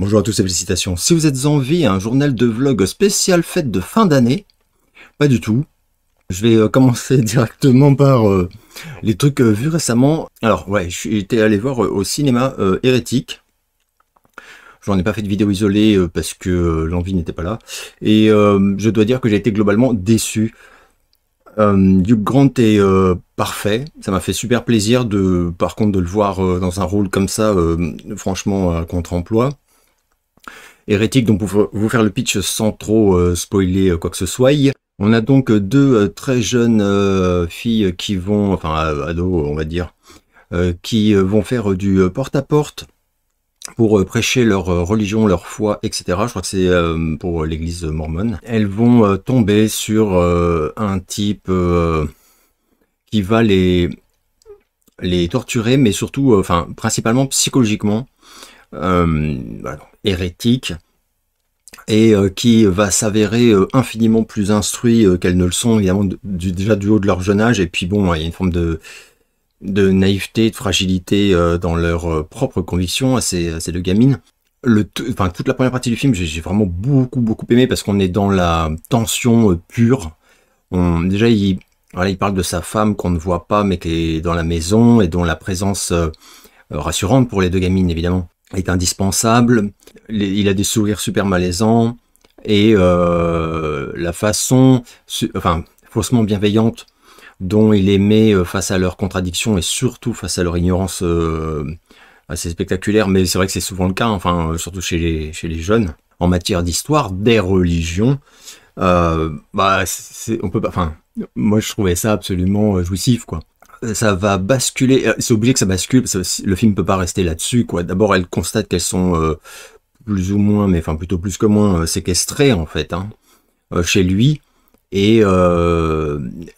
Bonjour à tous et félicitations. Si vous êtes en vie, un journal de vlog spécial fête de fin d'année, pas du tout. Je vais commencer directement par les trucs vus récemment. Alors ouais, j'étais allé voir au cinéma Hérétique. J'en ai pas fait de vidéo isolée parce que l'envie n'était pas là. Et je dois dire que j'ai été globalement déçu. Hugh Grant est parfait. Ça m'a fait super plaisir par contre de le voir dans un rôle comme ça, franchement à contre-emploi. Hérétique, donc pour vous faire le pitch sans trop spoiler quoi que ce soit. On a donc deux très jeunes filles qui vont, enfin ados on va dire, qui vont faire du porte-à-porte pour prêcher leur religion, leur foi, etc. Je crois que c'est pour l'église mormone. Elles vont tomber sur un type qui va les torturer, mais surtout, enfin principalement psychologiquement. Voilà, hérétique, et qui va s'avérer infiniment plus instruit qu'elles ne le sont, évidemment, déjà du haut de leur jeune âge. Et puis bon, il y a une forme de naïveté, de fragilité dans leurs propres convictions à ces deux gamines. Enfin, toute la première partie du film, j'ai vraiment beaucoup aimé parce qu'on est dans la tension pure. Déjà, il parle de sa femme qu'on ne voit pas mais qui est dans la maison et dont la présence rassurante pour les deux gamines, évidemment, est indispensable. Il a des sourires super malaisants et la façon, enfin, faussement bienveillante dont il les met face à leurs contradictions et surtout face à leur ignorance assez spectaculaire, mais c'est vrai que c'est souvent le cas, enfin, surtout chez les jeunes, en matière d'histoire, des religions. Bah, on peut pas, enfin, moi je trouvais ça absolument jouissif, quoi. Ça va basculer, c'est obligé que ça bascule, parce que le film peut pas rester là-dessus, quoi. D'abord, elle constate qu'elles sont plus ou moins, mais enfin plutôt plus que moins séquestrées, en fait, hein, chez lui. Et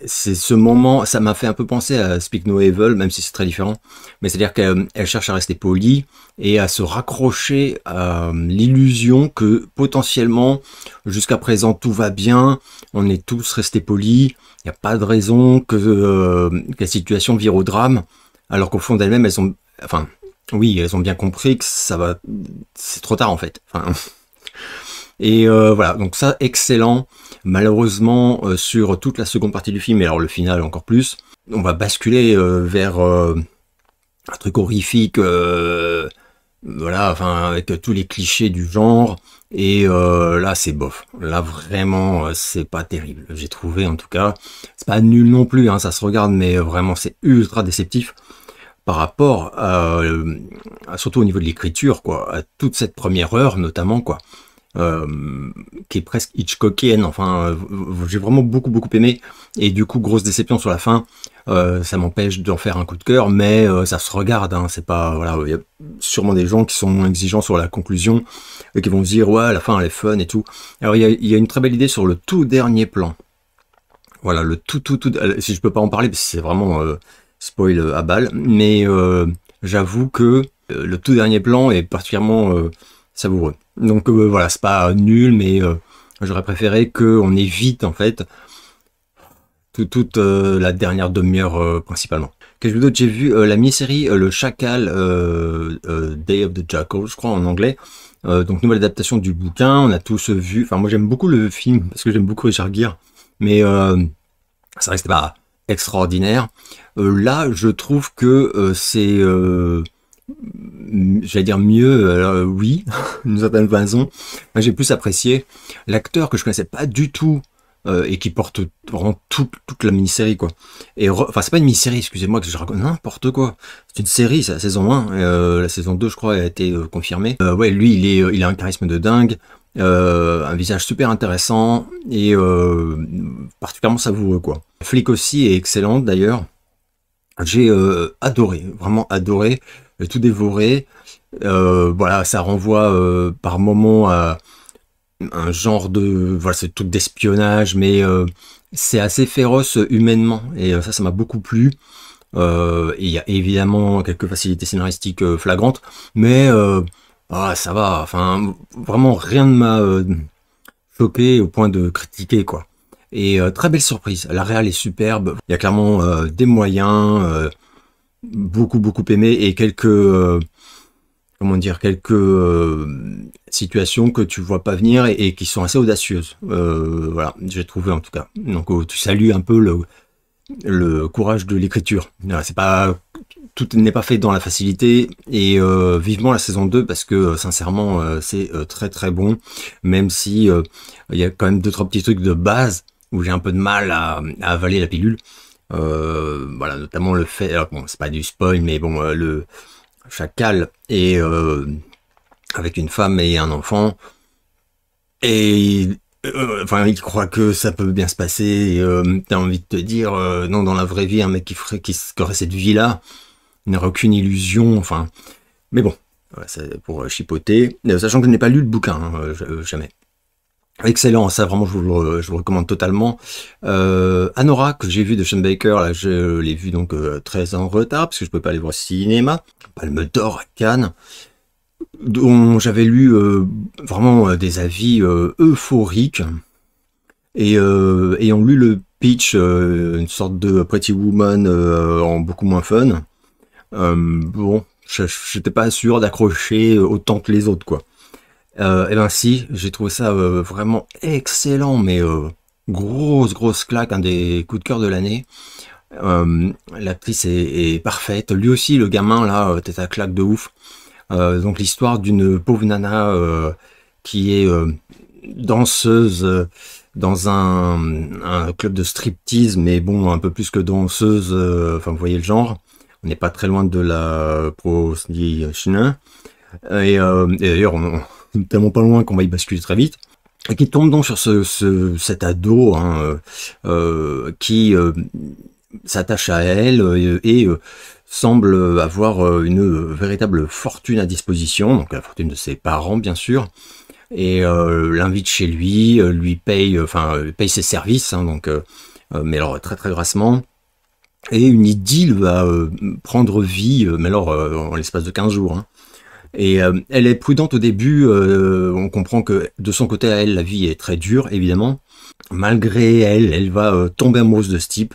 c'est ce moment, ça m'a fait un peu penser à Speak No Evil, même si c'est très différent. Mais c'est-à-dire qu'elle cherche à rester polie et à se raccrocher à l'illusion que potentiellement, jusqu'à présent, tout va bien, on est tous restés polis, il n'y a pas de raison que la situation vire au drame, alors qu'au fond d'elles-mêmes, elles ont, enfin, oui, elles ont bien compris que ça va, c'est trop tard en fait. Enfin, et voilà, donc ça, excellent. Malheureusement, sur toute la seconde partie du film, et alors le final encore plus, on va basculer vers un truc horrifique, voilà, enfin, avec tous les clichés du genre, et là, c'est bof. Là, vraiment, c'est pas terrible. J'ai trouvé, en tout cas, c'est pas nul non plus, hein, ça se regarde, mais vraiment, c'est ultra déceptif par rapport surtout au niveau de l'écriture, quoi, à toute cette première heure, notamment, quoi. Qui est presque Hitchcockienne, enfin j'ai vraiment beaucoup aimé, et du coup grosse déception sur la fin. Ça m'empêche d'en faire un coup de cœur, mais ça se regarde, hein, c'est pas, voilà, il y a sûrement des gens qui sont exigeants sur la conclusion et qui vont se dire ouais, la fin elle est fun et tout. Alors il y a une très belle idée sur le tout dernier plan, voilà, le tout, si je peux pas en parler parce que c'est vraiment spoil à balle, mais j'avoue que le tout dernier plan est particulièrement savoureux. Donc voilà, c'est pas nul, mais j'aurais préféré qu'on évite en fait toute la dernière demi-heure principalement. Qu'est-ce que d'autre? J'ai vu la mini-série Le Chacal, Day of the Jackal, je crois en anglais. Donc nouvelle adaptation du bouquin, on a tous vu, enfin moi j'aime beaucoup le film, parce que j'aime beaucoup Richard Gere, mais c'est vrai que c'était pas extraordinaire. Là, je trouve que c'est... j'allais dire mieux, oui, d'une certaine façon. J'ai plus apprécié l'acteur que je connaissais pas du tout et qui porte vraiment toute la mini-série, quoi. Et enfin, c'est pas une mini-série, excusez-moi que je raconte n'importe quoi. C'est une série, c'est la saison 1, la saison 2 je crois a été confirmée. Ouais, lui il a un charisme de dingue, un visage super intéressant et particulièrement savoureux, quoi. La flic aussi est excellente d'ailleurs. J'ai adoré, vraiment adoré, j'ai tout dévoré. Voilà, ça renvoie par moments à un genre de, voilà, ce truc d'espionnage, mais c'est assez féroce humainement, et ça m'a beaucoup plu. Et il y a évidemment quelques facilités scénaristiques flagrantes, mais ça va, enfin, vraiment rien ne m'a choqué au point de critiquer, quoi. Et très belle surprise, la réal est superbe, il y a clairement des moyens, beaucoup aimé, et quelques comment dire, quelques situations que tu vois pas venir et qui sont assez audacieuses. Voilà, j'ai trouvé en tout cas. Donc tu salues un peu le courage de l'écriture. C'est pas, tout n'est pas fait dans la facilité et vivement la saison 2 parce que sincèrement c'est très très bon, même si il y a quand même deux trois petits trucs de base où j'ai un peu de mal à avaler la pilule. Voilà, notamment le fait, alors bon, c'est pas du spoil, mais bon, le chacal est avec une femme et un enfant, et enfin, il croit que ça peut bien se passer, et t'as envie de te dire, non, dans la vraie vie, un mec qui aurait cette vie-là n'aurait aucune illusion, enfin, mais bon, voilà, c'est pour chipoter, sachant que je n'ai pas lu le bouquin, hein, jamais. Excellent, ça vraiment je vous le recommande totalement. Anora, que j'ai vu de Sean Baker, là je l'ai vu donc très en retard parce que je peux pas aller voir au cinéma. Palme d'Or à Cannes, dont j'avais lu vraiment des avis euphoriques et ayant lu le pitch, une sorte de Pretty Woman en beaucoup moins fun. Bon, j'étais pas sûr d'accrocher autant que les autres quoi. Et ben si, j'ai trouvé ça vraiment excellent, mais grosse claque, un des coups de cœur de l'année. L'actrice est parfaite, lui aussi le gamin là, tête à claque de ouf. Donc l'histoire d'une pauvre nana qui est danseuse dans un club de striptease, mais bon un peu plus que danseuse, enfin vous voyez le genre. On n'est pas très loin de la prostitution. Et d'ailleurs on tellement pas loin qu'on va y basculer très vite, et qui tombe donc sur cet ado hein, qui s'attache à elle et semble avoir une véritable fortune à disposition, donc la fortune de ses parents bien sûr, et l'invite chez lui, lui paye, paye ses services, hein, donc, mais alors très grassement. Et une idylle va prendre vie, mais alors en l'espace de 15 jours. Hein. Et elle est prudente au début, on comprend que de son côté à elle, la vie est très dure, évidemment. Malgré elle, elle va tomber amoureuse de ce type.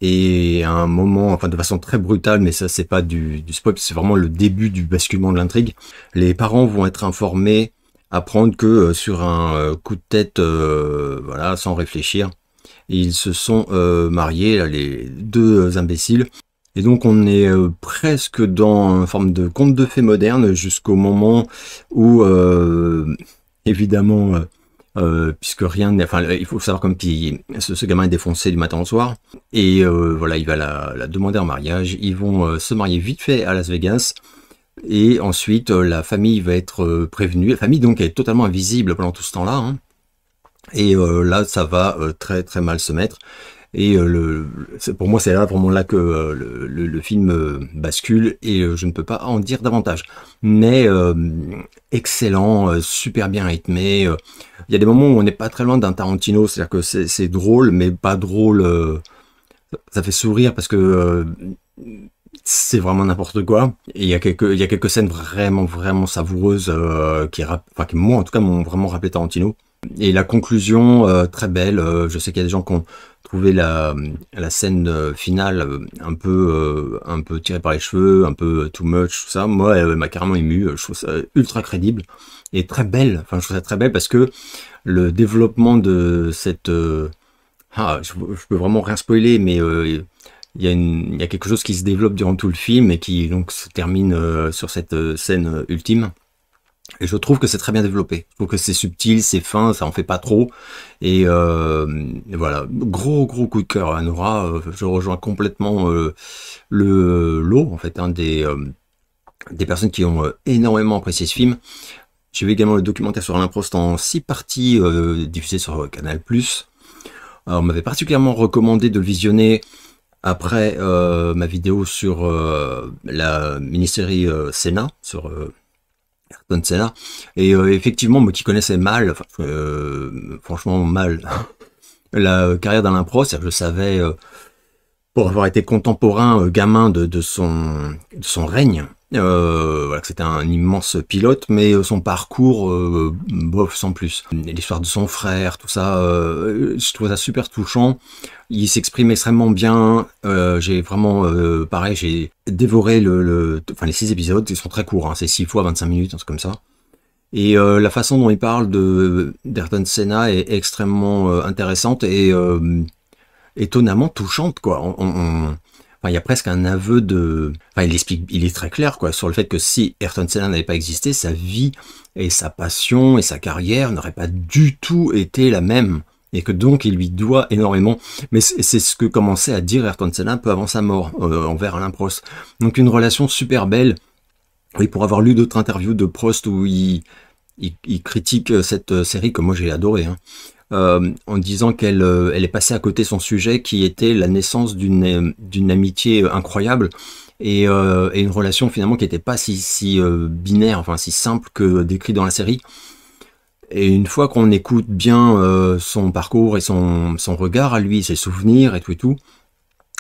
Et à un moment, enfin de façon très brutale, mais ça c'est pas du spoil, c'est vraiment le début du basculement de l'intrigue. Les parents vont être informés, apprendre que sur un coup de tête, voilà, sans réfléchir, ils se sont mariés, là, les deux imbéciles. Et donc on est presque dans une forme de conte de fées moderne jusqu'au moment où, évidemment, puisque rien n'est... Enfin, il faut savoir comme ce gamin est défoncé du matin au soir. Et voilà, il va la demander en mariage. Ils vont se marier vite fait à Las Vegas. Et ensuite, la famille va être prévenue. La famille, donc, est totalement invisible pendant tout ce temps-là. Hein. Et là, ça va très mal se mettre. Et pour moi, c'est là vraiment là que le film bascule et je ne peux pas en dire davantage. Mais excellent, super bien rythmé. Il y a des moments où on n'est pas très loin d'un Tarantino, c'est-à-dire que c'est drôle, mais pas drôle. Ça fait sourire parce que c'est vraiment n'importe quoi. Et il y a quelques scènes vraiment savoureuses qui moi en tout cas m'ont vraiment rappelé Tarantino. Et la conclusion très belle. Je sais qu'il y a des gens qui ont trouvé la scène finale un peu tirée par les cheveux, un peu too much, tout ça. Moi, elle m'a carrément ému. Je trouve ça ultra crédible et très belle. Enfin, je trouve ça très belle parce que le développement de cette je peux vraiment rien spoiler, mais il y a quelque chose qui se développe durant tout le film et qui donc se termine sur cette scène ultime. Et je trouve que c'est très bien développé. Je trouve que c'est subtil, c'est fin, ça en fait pas trop. Et voilà, gros coup de cœur à Nora. Je rejoins complètement le lot, en fait, hein, des personnes qui ont énormément apprécié ce film. J'ai vu également le documentaire sur Alain Prost en 6 parties diffusé sur Canal+. On m'avait particulièrement recommandé de le visionner après ma vidéo sur la mini-série Senna, sur Ayrton Senna, et effectivement moi qui connaissais mal, franchement mal, la carrière d'Alain Prost, je savais pour avoir été contemporain gamin de son règne, Voilà, que c'était un immense pilote, mais son parcours, bof, sans plus. L'histoire de son frère, tout ça, je trouve ça super touchant. Il s'exprime extrêmement bien. J'ai vraiment, pareil, j'ai dévoré enfin les 6 épisodes, ils sont très courts, hein, c'est 6 fois 25 minutes, un truc comme ça. Et la façon dont il parle d'Ayrton Senna est extrêmement intéressante et étonnamment touchante, quoi. Enfin, il y a presque un aveu de... Enfin, il est très clair, quoi, sur le fait que si Ayrton Senna n'avait pas existé, sa vie et sa passion et sa carrière n'auraient pas du tout été la même. Et que donc, il lui doit énormément. Mais c'est ce que commençait à dire Ayrton Senna peu avant sa mort, envers Alain Prost. Donc, une relation super belle. Oui, pour avoir lu d'autres interviews de Prost où il critique cette série que moi j'ai adorée, hein, en disant qu'elle elle est passée à côté son sujet qui était la naissance d'une amitié incroyable et une relation finalement qui n'était pas si binaire, enfin si simple que décrit dans la série. Et une fois qu'on écoute bien son parcours et son regard à lui, ses souvenirs et tout,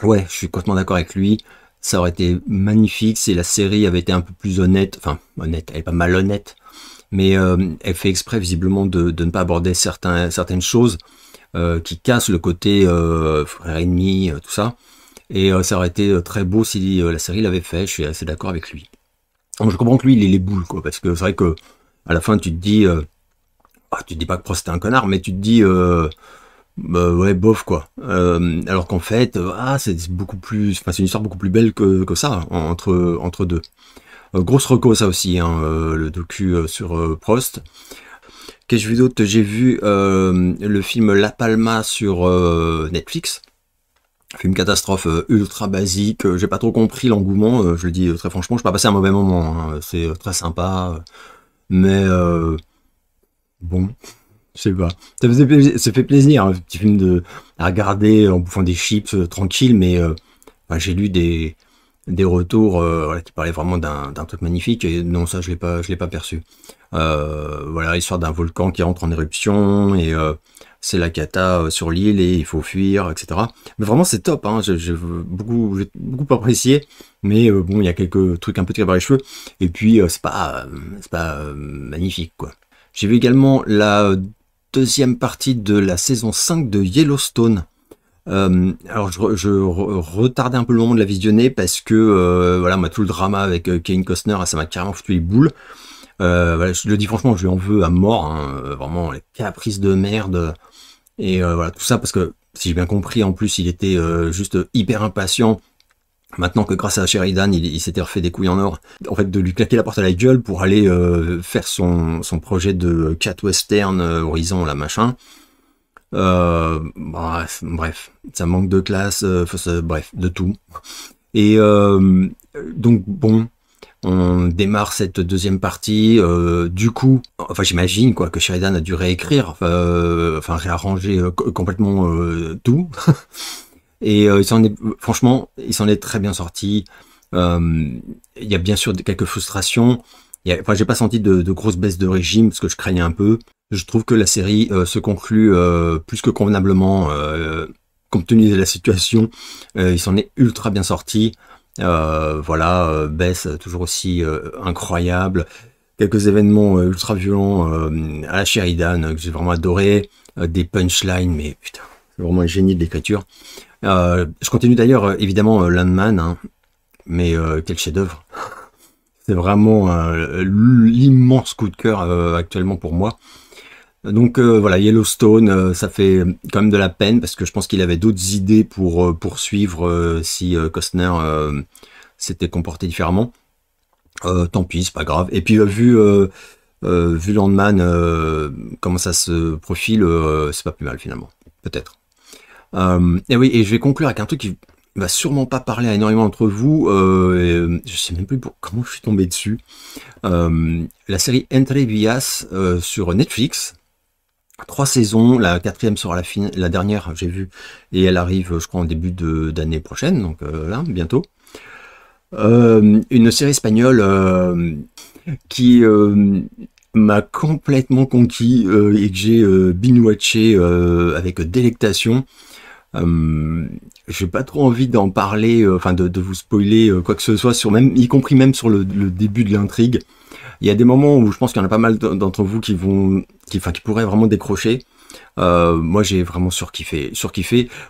ouais, je suis complètement d'accord avec lui. Ça aurait été magnifique si la série avait été un peu plus honnête, enfin honnête, elle est pas malhonnête, mais elle fait exprès visiblement de ne pas aborder certaines choses qui cassent le côté frère ennemi, tout ça. Et ça aurait été très beau si la série l'avait fait, je suis assez d'accord avec lui. Donc, je comprends que lui, il est les boules, quoi, parce que c'est vrai que à la fin, tu te dis, tu te dis pas que Prost est un connard, mais tu te dis, bah ouais, bof, quoi. Alors qu'en fait, c'est beaucoup plus, enfin, c'est une histoire beaucoup plus belle que ça, entre deux. Grosse reco ça aussi, hein, le docu sur Prost. Qu'est-ce que j'ai vu d'autre? J'ai vu le film La Palma sur Netflix. Film catastrophe ultra basique. J'ai pas trop compris l'engouement, je le dis très franchement. Je pas passé un mauvais moment, hein, c'est très sympa. Mais bon, je sais pas. Ça fait plaisir, hein, un petit film à regarder en bouffant des chips tranquille, mais enfin, j'ai lu des retours voilà, qui parlaient vraiment d'un truc magnifique et non, ça je l'ai pas perçu. Voilà, l'histoire d'un volcan qui rentre en éruption et c'est la cata sur l'île et il faut fuir, etc. Mais vraiment c'est top, hein, j'ai beaucoup apprécié, mais bon, il y a quelques trucs un peu tirés par les cheveux et puis c'est pas magnifique, quoi. J'ai vu également la deuxième partie de la saison 5 de Yellowstone. Alors je retardais un peu le moment de la visionner parce que voilà, moi tout le drama avec Kevin Costner, ça m'a carrément foutu les boules. Voilà, je le dis franchement, je lui en veux à mort, hein, vraiment les caprices de merde et voilà tout ça parce que si j'ai bien compris, en plus il était juste hyper impatient. Maintenant que grâce à Sheridan, il s'était refait des couilles en or, en fait de lui claquer la porte à la gueule pour aller faire son projet de cat western horizon là machin. Bref, ça manque de classe, bref, de tout. Et donc bon, on démarre cette deuxième partie. Du coup, enfin j'imagine quoi que Sheridan a dû réécrire, enfin réarranger complètement tout. Et franchement, il s'en est très bien sorti. Il y a bien sûr quelques frustrations. Enfin, j'ai pas senti de grosses baisses de régime parce que je craignais un peu. Je trouve que la série se conclut plus que convenablement compte tenu de la situation. Il s'en est ultra bien sorti. Voilà, Bess toujours aussi incroyable. Quelques événements ultra violents à la Sheridan que j'ai vraiment adoré. Des punchlines, mais putain, c'est vraiment un génie de l'écriture. Je continue d'ailleurs évidemment Landman, hein, mais quel chef-d'œuvre. C'est vraiment l'immense coup de cœur actuellement pour moi. Donc voilà, Yellowstone, ça fait quand même de la peine parce que je pense qu'il avait d'autres idées pour poursuivre si Costner s'était comporté différemment. Tant pis, c'est pas grave. Et puis vu Landman, comment ça se profile, c'est pas plus mal finalement, peut-être. Et oui, et je vais conclure avec un truc qui va sûrement pas parler à énormément d'entre vous. Je sais même plus comment je suis tombé dessus. La série Entre Villas sur Netflix. 3 saisons, la 4e sera la dernière, j'ai vu, et elle arrive, je crois, en début d'année prochaine, donc là, bientôt. Une série espagnole qui m'a complètement conquis et que j'ai binge-watché avec délectation. J'ai pas trop envie d'en parler, enfin de vous spoiler quoi que ce soit, sur même, y compris même sur le début de l'intrigue. Il y a des moments où je pense qu'il y en a pas mal d'entre vous qui pourraient vraiment décrocher. Moi j'ai vraiment surkiffé.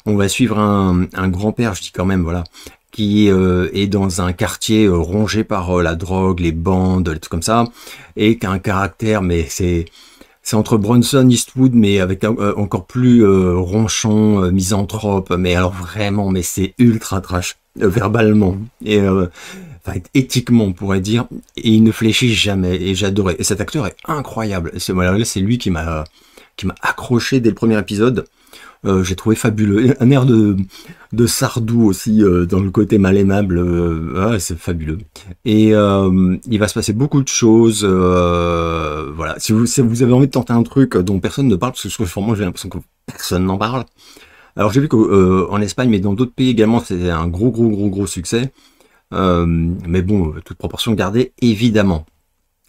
On va suivre un grand-père, je dis quand même, voilà, qui est dans un quartier rongé par la drogue, les bandes, les trucs comme ça, et qui a un caractère, mais c'est entre Bronson, Eastwood, mais avec encore plus ronchon, misanthrope, mais alors vraiment, mais c'est ultra trash, verbalement, et enfin, éthiquement, on pourrait dire, et il ne fléchit jamais, et j'adorais. Et cet acteur est incroyable. Voilà, c'est lui qui m'a accroché dès le premier épisode. J'ai trouvé fabuleux. Un air de Sardou aussi, dans le côté mal aimable. C'est fabuleux. Et il va se passer beaucoup de choses. Voilà. Si vous avez envie de tenter un truc dont personne ne parle, parce que vraiment j'ai l'impression que personne n'en parle. Alors j'ai vu qu'en Espagne, mais dans d'autres pays également, c'est un gros succès. Mais bon, toute proportion gardée, évidemment.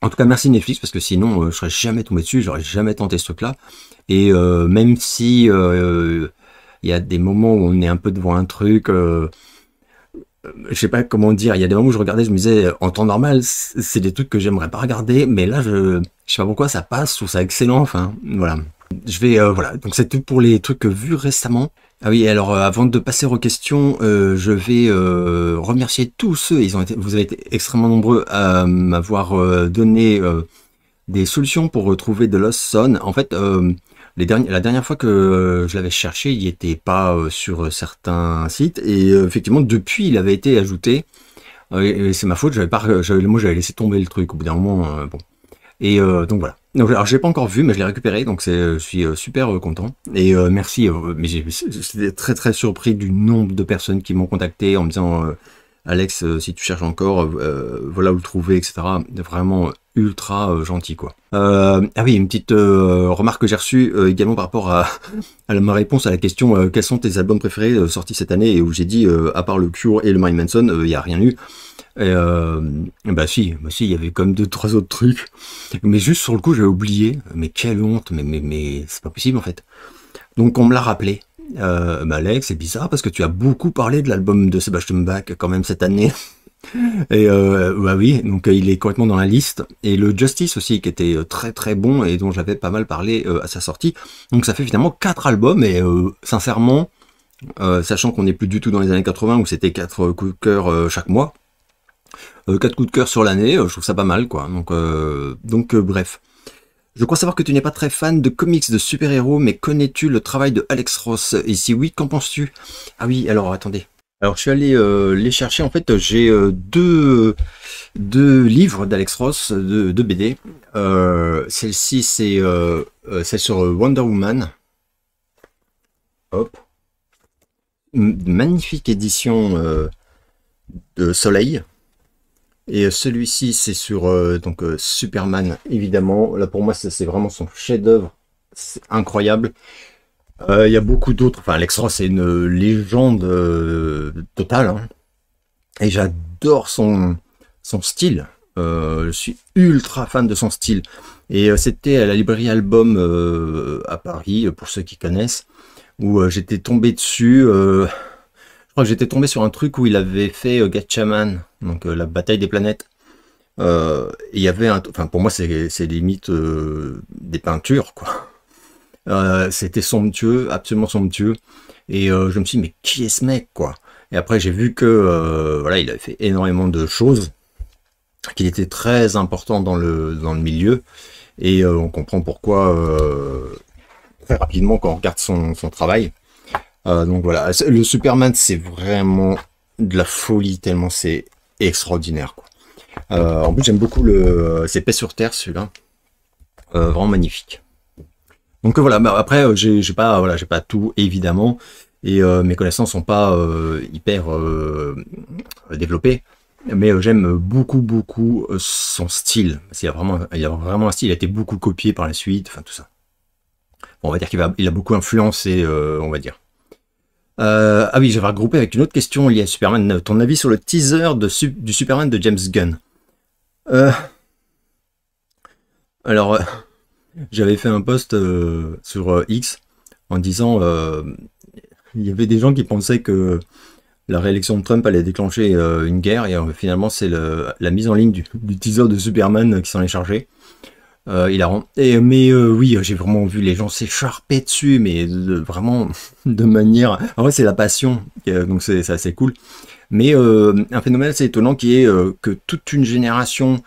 En tout cas, merci Netflix, parce que sinon, je serais jamais tombé dessus, j'aurais jamais tenté ce truc-là. Et même si il y a des moments où on est un peu devant un truc, je sais pas comment dire, il y a des moments où je regardais, je me disais, en temps normal, c'est des trucs que j'aimerais pas regarder, mais là, je sais pas pourquoi ça passe, je trouve ça excellent, enfin, voilà. Je vais, voilà, donc c'est tout pour les trucs vus récemment. Ah oui, alors avant de passer aux questions, je vais remercier tous ceux, vous avez été extrêmement nombreux à m'avoir donné des solutions pour retrouver The Lost Son. En fait, la dernière fois que je l'avais cherché, il n'y était pas sur certains sites, et effectivement, depuis, il avait été ajouté. Et c'est ma faute, moi j'avais laissé tomber le truc au bout d'un moment, bon. Et donc voilà. Donc, alors je l'ai pas encore vu, mais je l'ai récupéré, donc je suis super content. Et merci. Mais j'étais très surpris du nombre de personnes qui m'ont contacté en me disant Alex, si tu cherches encore, voilà où le trouver, etc. Vraiment ultra gentil, quoi. Ah oui, une petite remarque que j'ai reçue également par rapport à ma réponse à la question quels sont tes albums préférés sortis cette année, et où j'ai dit à part le Cure et le Marilyn Manson, il n'y a rien eu. Et bah si, il y avait comme 2-3 autres trucs, mais juste sur le coup j'avais oublié. Mais quelle honte, mais c'est pas possible en fait. Donc on me l'a rappelé. Bah Alex, c'est bizarre parce que tu as beaucoup parlé de l'album de Sebastian Bach quand même cette année. Et bah oui, donc il est complètement dans la liste. Et le Justice aussi, qui était très bon et dont j'avais pas mal parlé à sa sortie. Donc ça fait finalement 4 albums, et sincèrement, sachant qu'on n'est plus du tout dans les années 80 où c'était 4 coups de cœur chaque mois, 4 coups de cœur sur l'année, je trouve ça pas mal, quoi. Donc bref. Je crois savoir que tu n'es pas très fan de comics de super-héros, mais connais-tu le travail de Alex Ross? Et si oui, qu'en penses-tu? Ah oui, alors attendez. Alors je suis allé les chercher, en fait j'ai deux livres d'Alex Ross, de BD. Celle-ci c'est celle sur Wonder Woman. Hop. Magnifique édition de Soleil. Et celui-ci c'est sur Superman, évidemment. Là pour moi c'est vraiment son chef-d'œuvre, c'est incroyable. Il y a beaucoup d'autres, enfin Alex Ross c'est une légende totale, hein. Et j'adore son style. Je suis ultra fan de son style. Et c'était à la librairie Album à Paris, pour ceux qui connaissent, où j'étais tombé dessus. Je crois que j'étais tombé sur un truc où il avait fait Gatchaman, donc la bataille des planètes. Il y avait enfin pour moi c'est limite des peintures, quoi. C'était somptueux, absolument somptueux. Et je me suis dit mais qui est ce mec, quoi. Et après j'ai vu que voilà, il avait fait énormément de choses, qu'il était très important dans le milieu. Et on comprend pourquoi très rapidement quand on regarde son travail. Donc voilà, le Superman c'est vraiment de la folie, tellement c'est extraordinaire, quoi. En plus j'aime beaucoup c'est Paix sur Terre, celui-là, vraiment magnifique. Donc voilà, bah, après j'ai pas tout évidemment, et mes connaissances sont pas hyper développées, mais j'aime beaucoup son style. Il a vraiment un style, il a été beaucoup copié par la suite, enfin tout ça. Bon, on va dire qu'il a beaucoup influencé, on va dire. Ah oui, j'avais regroupé avec une autre question liée à Superman. Ton avis sur le teaser du Superman de James Gunn? Alors, j'avais fait un post sur X en disant il y avait des gens qui pensaient que la réélection de Trump allait déclencher une guerre, et finalement c'est la mise en ligne du teaser de Superman qui s'en est chargé. Hilarant. Mais oui, j'ai vraiment vu les gens s'écharper dessus, mais vraiment de manière... En vrai, c'est la passion, donc c'est assez cool. Mais un phénomène assez étonnant qui est que toute une génération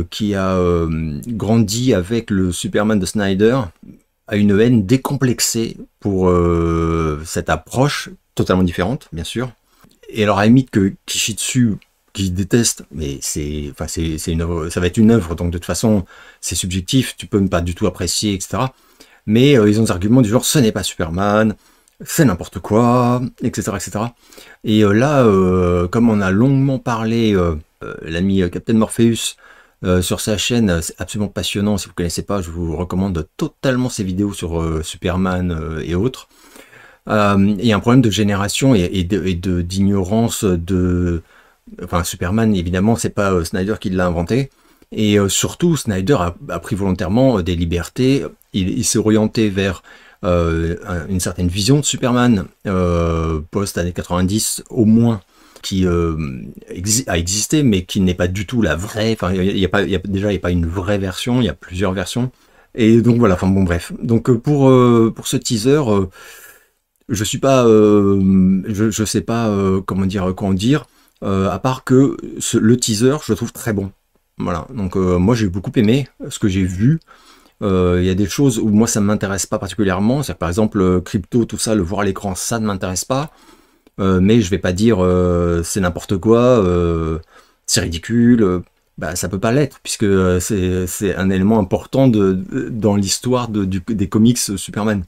qui a grandi avec le Superman de Snyder a une haine décomplexée pour cette approche totalement différente, bien sûr. Et alors à la limite que Kishitsu, qui déteste, mais c'est une œuvre, ça va être une œuvre, donc de toute façon c'est subjectif, tu peux ne pas du tout apprécier, etc. Mais ils ont des arguments du genre ce n'est pas Superman, c'est n'importe quoi, etc., etc. Et là, comme on a longuement parlé, l'ami Captain Morpheus sur sa chaîne, c'est absolument passionnant. Si vous ne connaissez pas, je vous recommande totalement ses vidéos sur Superman et autres. Il y a un problème de génération et d'ignorance de... Enfin, Superman, évidemment, c'est pas Snyder qui l'a inventé. Et surtout, Snyder a pris volontairement des libertés. Il s'est orienté vers une certaine vision de Superman, post-années 90 au moins, qui a existé, mais qui n'est pas du tout la vraie. Enfin, déjà, il n'y a pas une vraie version, il y a plusieurs versions. Et donc voilà, enfin bon, bref. Donc pour ce teaser... je suis pas, je sais pas comment dire, quoi en dire, à part que le teaser, je le trouve très bon. Voilà, donc moi j'ai beaucoup aimé ce que j'ai vu. Il y a des choses où moi ça ne m'intéresse pas particulièrement, c'est par exemple Crypto, tout ça, le voir à l'écran, ça ne m'intéresse pas. Mais je vais pas dire c'est n'importe quoi, c'est ridicule. Bah, ça peut pas l'être, puisque c'est un élément important dans l'histoire des comics Superman.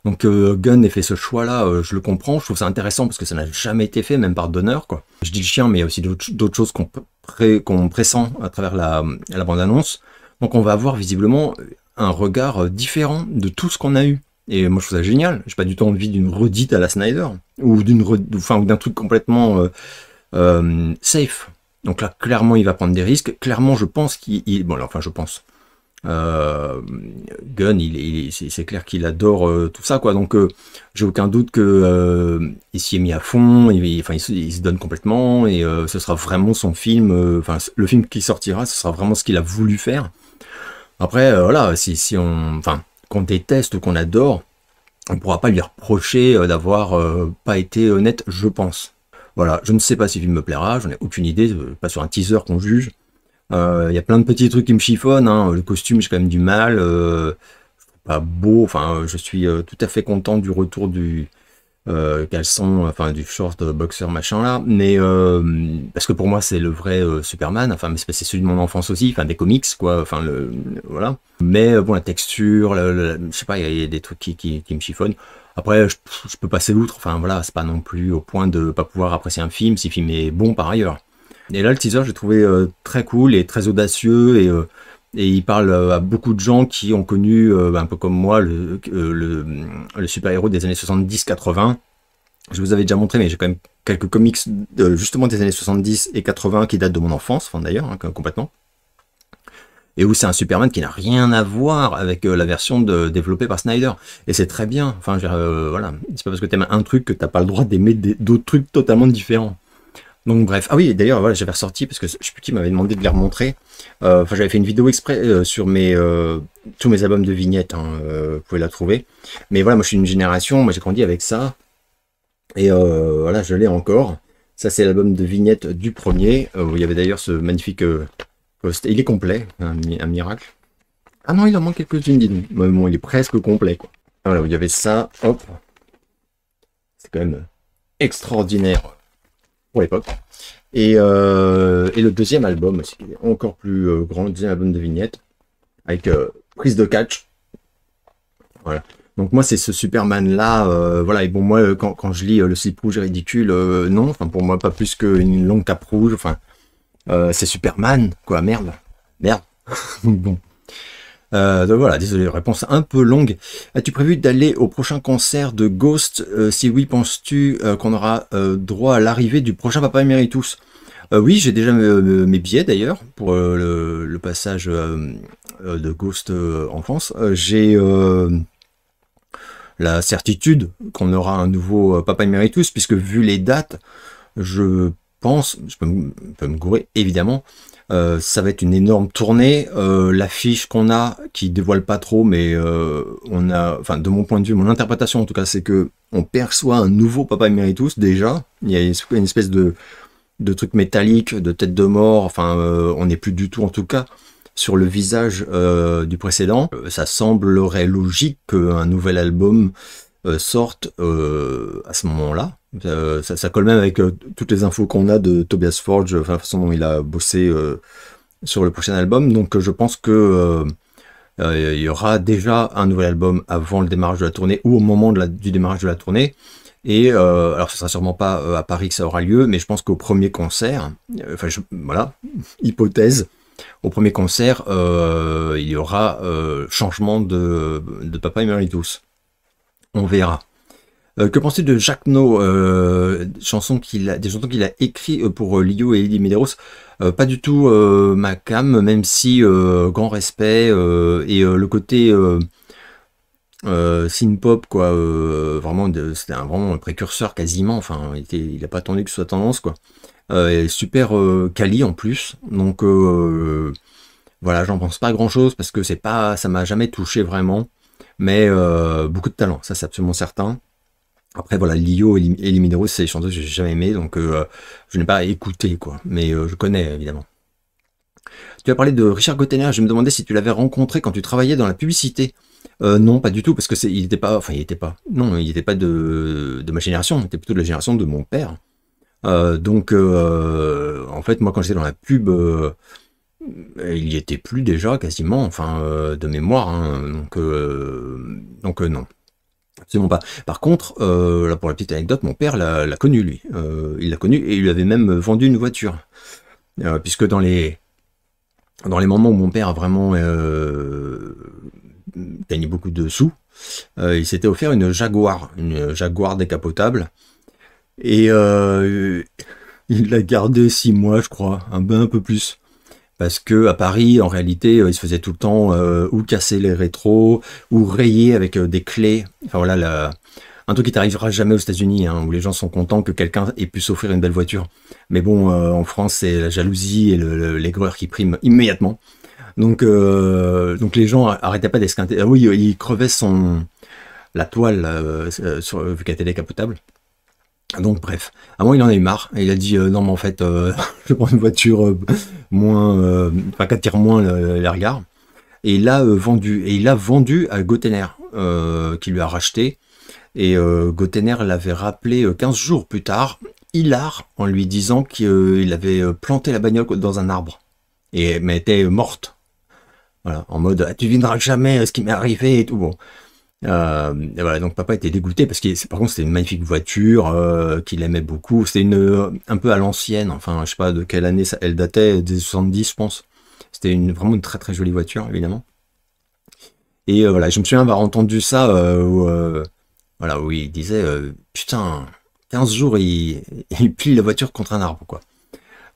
Donc Gunn ait fait ce choix-là, je le comprends, je trouve ça intéressant parce que ça n'a jamais été fait, même par Donner, quoi. Je dis le chien, mais il y a aussi d'autres choses qu'on pressent à travers la bande-annonce. Donc on va avoir visiblement un regard différent de tout ce qu'on a eu. Et moi je trouve ça génial, j'ai pas du tout envie d'une redite à la Snyder, ou d'un truc complètement safe. Donc là, clairement, il va prendre des risques. Clairement, je pense bon, enfin, je pense... Gunn, c'est clair qu'il adore tout ça, quoi. Donc, j'ai aucun doute que il s'y est mis à fond. Il se donne complètement, et ce sera vraiment son film. Enfin, le film qui sortira, ce sera vraiment ce qu'il a voulu faire. Après, voilà, si on, enfin, qu'on déteste ou qu'on adore, on pourra pas lui reprocher d'avoir pas été honnête, je pense. Voilà, je ne sais pas si le film me plaira, j'en ai aucune idée, pas sur un teaser qu'on juge. Il y a plein de petits trucs qui me chiffonnent, hein. Le costume, j'ai quand même du mal, pas beau, enfin, je suis tout à fait content du retour du caleçon, enfin, du short boxer machin là, mais parce que pour moi c'est le vrai Superman, enfin, mais c'est celui de mon enfance aussi, enfin, des comics, quoi, enfin, voilà. Mais bon, la texture, je sais pas, il y a des trucs qui me chiffonnent. Après, je peux passer l'outre, enfin, voilà, c'est pas non plus au point de pas pouvoir apprécier un film si le film est bon par ailleurs. Et là, le teaser, j'ai trouvé très cool et très audacieux, et il parle à beaucoup de gens qui ont connu, un peu comme moi, le super-héros des années 70-80. Je vous avais déjà montré, mais j'ai quand même quelques comics justement des années 70 et 80 qui datent de mon enfance, enfin d'ailleurs, hein, complètement. Et où c'est un Superman qui n'a rien à voir avec la version développée par Snyder. Et c'est très bien, enfin, voilà, c'est pas parce que t'aimes un truc que t'as pas le droit d'aimer d'autres trucs totalement différents. Donc bref, ah oui, d'ailleurs, voilà, j'avais ressorti, parce que je sais plus qui m'avait demandé de les remontrer. Enfin, j'avais fait une vidéo exprès sur tous mes albums de vignettes, hein, vous pouvez la trouver. Mais voilà, moi je suis une génération, moi j'ai grandi avec ça. Et voilà, je l'ai encore. Ça, c'est l'album de vignettes du premier, où il y avait d'ailleurs ce magnifique post. Il est complet, un miracle. Ah non, il en manque quelques-unes, dis donc. Mais bon, il est presque complet, quoi. Voilà, où il y avait ça, hop. C'est quand même extraordinaire pour l'époque. Et le deuxième album, c'est encore plus grand, le deuxième album de vignettes, avec prise de catch. Voilà. Donc moi c'est ce Superman là, voilà, et bon moi quand je lis le slip rouge est ridicule, non, enfin pour moi pas plus qu'une longue cape rouge, enfin c'est Superman, quoi, merde. Bon. Donc voilà, désolé, réponse un peu longue. As-tu prévu d'aller au prochain concert de Ghost? Si oui, penses-tu qu'on aura droit à l'arrivée du prochain Papa Emeritus? Oui, j'ai déjà mes billets d'ailleurs pour le passage de Ghost en France. la certitude qu'on aura un nouveau Papa Emeritus, puisque vu les dates, je pense, je peux me gourer évidemment, ça va être une énorme tournée. L'affiche qu'on a, qui dévoile pas trop, mais on a, enfin de mon point de vue, mon interprétation en tout cas, c'est que on perçoit un nouveau Papa Emeritus déjà. Il y a une espèce de truc métallique, de tête de mort. Enfin, on n'est plus du tout en tout cas sur le visage du précédent. Ça semblerait logique qu'un nouvel album sorte à ce moment-là. Ça colle même avec toutes les infos qu'on a de Tobias Forge, enfin, la façon dont il a bossé sur le prochain album. Donc je pense que il y aura déjà un nouvel album avant le démarrage de la tournée ou au moment du démarrage de la tournée. Et alors ce sera sûrement pas à Paris que ça aura lieu, mais je pense qu'au premier concert, enfin voilà, hypothèse, au premier concert, il y aura changement de Papa Emeritus. On verra. Que penses-tu de Jacques No, des chansons qu'il a écrit pour Lio et Eddie Medeiros? Pas du tout ma cam, même si grand respect et le côté synth-pop, quoi, vraiment, c'était vraiment un précurseur quasiment, enfin, il a pas attendu que ce soit tendance, quoi. Super quali en plus, donc voilà, j'en pense pas grand-chose parce que ça m'a jamais touché vraiment, mais beaucoup de talent, ça c'est absolument certain. Après voilà, Lio et Elie Medeiros, c'est des chanteuses que j'ai jamais aimé, donc je n'ai pas écouté, quoi, mais je connais évidemment. Tu as parlé de Richard Gottener, je me demandais si tu l'avais rencontré quand tu travaillais dans la publicité. Non, pas du tout, parce que il n'était pas de ma génération, il était plutôt de la génération de mon père. Donc en fait, moi quand j'étais dans la pub, il y était plus déjà quasiment, enfin de mémoire, hein, donc non. Absolument pas. Par contre, là pour la petite anecdote, mon père l'a connu lui. Il l'a connu et il lui avait même vendu une voiture. Puisque dans les moments où mon père a vraiment gagné beaucoup de sous, il s'était offert une Jaguar décapotable. Et il l'a gardé 6 mois, je crois, un peu plus. Parce que à Paris, en réalité, il se faisait tout le temps ou casser les rétros, ou rayer avec des clés. Enfin voilà, un truc qui t'arrivera jamais aux États-Unis, hein, où les gens sont contents que quelqu'un ait pu s'offrir une belle voiture. Mais bon, en France, c'est la jalousie et l'aigreur qui priment immédiatement. Donc les gens arrêtaient pas d'esquinter. Ah oui, il crevait la toile vu qu'elle était décapotable. Donc bref, à un moment il en a eu marre, et il a dit non mais en fait je prends une voiture moins, enfin qui attire moins les regards, et il l'a vendu à Gottener qui lui a racheté, et Gottener l'avait rappelé 15 jours plus tard, hilar, en lui disant qu'il avait planté la bagnole dans un arbre, mais elle était morte, voilà, en mode ah, tu devineras jamais ce qui m'est arrivé et tout. Bon. Et voilà, donc papa était dégoûté parce que par contre c'était une magnifique voiture qu'il aimait beaucoup. C'était un peu à l'ancienne, enfin je sais pas de quelle année elle datait, des 70 je pense. C'était vraiment une très très jolie voiture évidemment. Et voilà, je me souviens avoir entendu ça voilà, où il disait putain, 15 jours il plie la voiture contre un arbre, quoi.